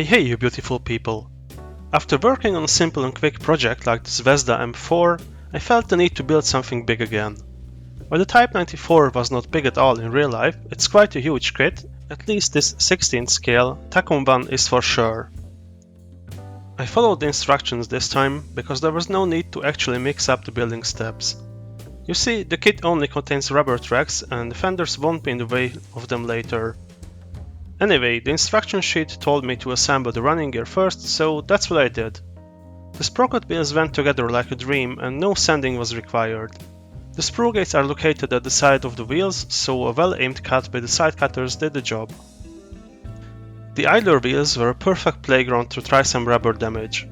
Hey you beautiful people! After working on a simple and quick project like the Zvezda M4, I felt the need to build something big again. While the Type 94 was not big at all in real life, it's quite a huge kit, at least this 16th scale Takom one is for sure. I followed the instructions this time because there was no need to actually mix up the building steps. You see, the kit only contains rubber tracks and the fenders won't be in the way of them later. Anyway, the instruction sheet told me to assemble the running gear first, so that's what I did. The sprocket wheels went together like a dream and no sanding was required. The sprue gates are located at the side of the wheels, so a well-aimed cut by the side cutters did the job. The idler wheels were a perfect playground to try some rubber damage.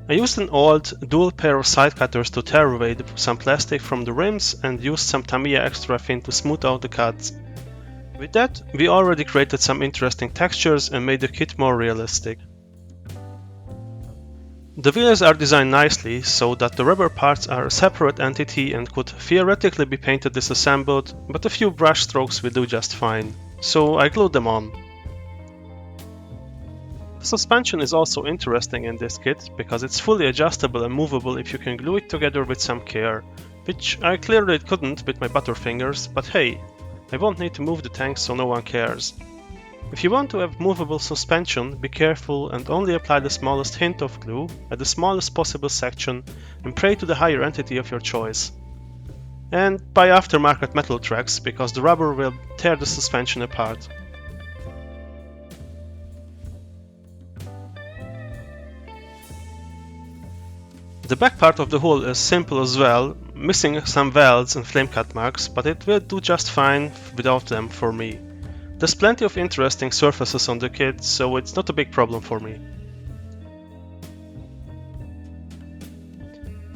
I used an old, dual pair of side cutters to tear away some plastic from the rims and used some Tamiya extra thin to smooth out the cuts. With that, we already created some interesting textures and made the kit more realistic. The wheels are designed nicely so that the rubber parts are a separate entity and could theoretically be painted disassembled, but a few brush strokes will do just fine, so I glued them on. The suspension is also interesting in this kit because it's fully adjustable and movable if you can glue it together with some care, which I clearly couldn't with my butterfingers, but hey, I won't need to move the tank so no one cares. If you want to have movable suspension, be careful and only apply the smallest hint of glue at the smallest possible section and pray to the higher entity of your choice. And buy aftermarket metal tracks because the rubber will tear the suspension apart. The back part of the hull is simple as well, missing some welds and flame cut marks, but it will do just fine without them for me. There's plenty of interesting surfaces on the kit, so it's not a big problem for me.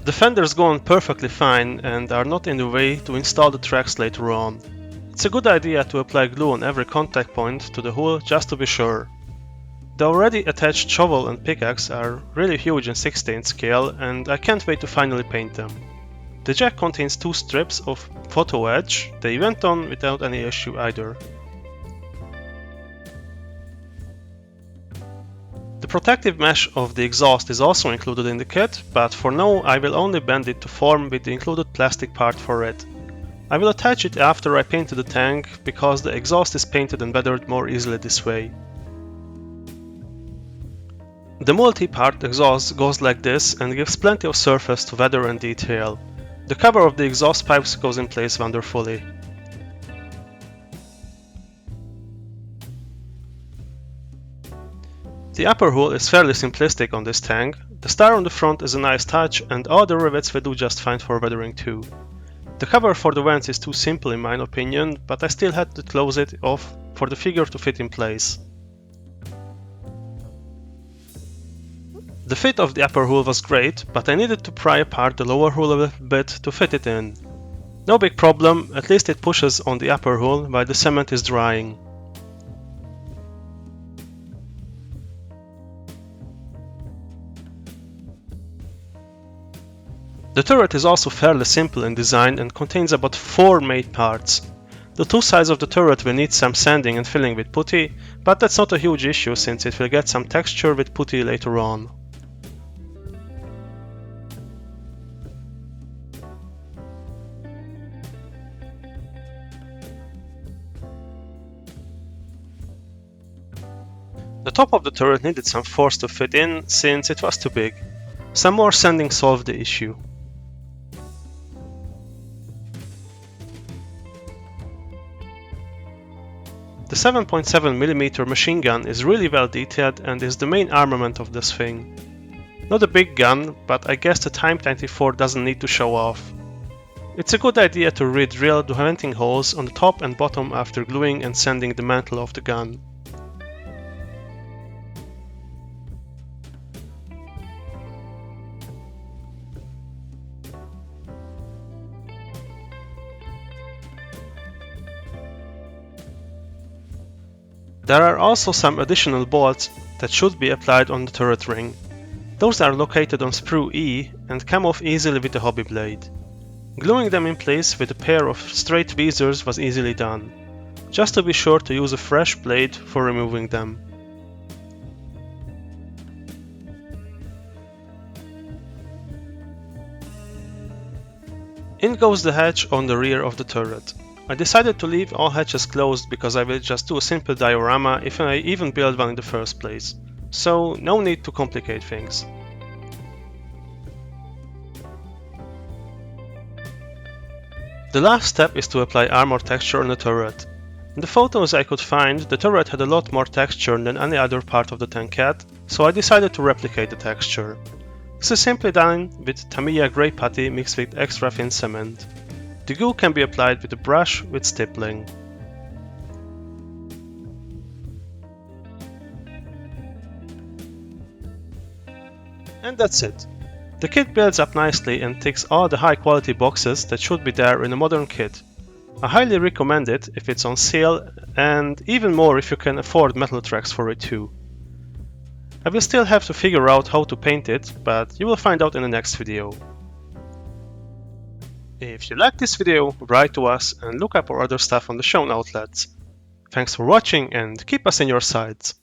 The fenders go on perfectly fine and are not in the way to install the tracks later on. It's a good idea to apply glue on every contact point to the hull just to be sure. The already attached shovel and pickaxe are really huge in 16th scale and I can't wait to finally paint them. The jack contains 2 strips of photo edge, they went on without any issue either. The protective mesh of the exhaust is also included in the kit, but for now I will only bend it to form with the included plastic part for it. I will attach it after I painted the tank because the exhaust is painted and weathered more easily this way. The multi-part exhaust goes like this and gives plenty of surface to weather and detail. The cover of the exhaust pipes goes in place wonderfully. The upper hull is fairly simplistic on this tank. The star on the front is a nice touch and all the rivets will do just fine for weathering too. The cover for the vents is too simple in my opinion, but I still had to close it off for the figure to fit in place. The fit of the upper hull was great, but I needed to pry apart the lower hull a little bit to fit it in. No big problem, at least it pushes on the upper hull while the cement is drying. The turret is also fairly simple in design and contains about 4 made parts. The 2 sides of the turret will need some sanding and filling with putty, but that's not a huge issue since it will get some texture with putty later on. The top of the turret needed some force to fit in since it was too big. Some more sanding solved the issue. The 7.7mm machine gun is really well detailed and is the main armament of this thing. Not a big gun, but I guess the Type 94 doesn't need to show off. It's a good idea to re-drill the venting holes on the top and bottom after gluing and sanding the mantle of the gun. There are also some additional bolts that should be applied on the turret ring. Those are located on sprue E and come off easily with a hobby blade. Gluing them in place with a pair of straight tweezers was easily done. Just to be sure to use a fresh blade for removing them. In goes the hatch on the rear of the turret. I decided to leave all hatches closed because I will just do a simple diorama if I even build one in the first place. So no need to complicate things. The last step is to apply armor texture on the turret. In the photos I could find, the turret had a lot more texture than any other part of the tank had, so I decided to replicate the texture. This is simply done with Tamiya grey putty mixed with extra thin cement. The glue can be applied with a brush with stippling. And that's it. The kit builds up nicely and ticks all the high quality boxes that should be there in a modern kit. I highly recommend it if it's on sale, and even more if you can afford metal tracks for it too. I will still have to figure out how to paint it, but you will find out in the next video. If you like this video, write to us and look up our other stuff on the shown outlets. Thanks for watching and keep us in your sights.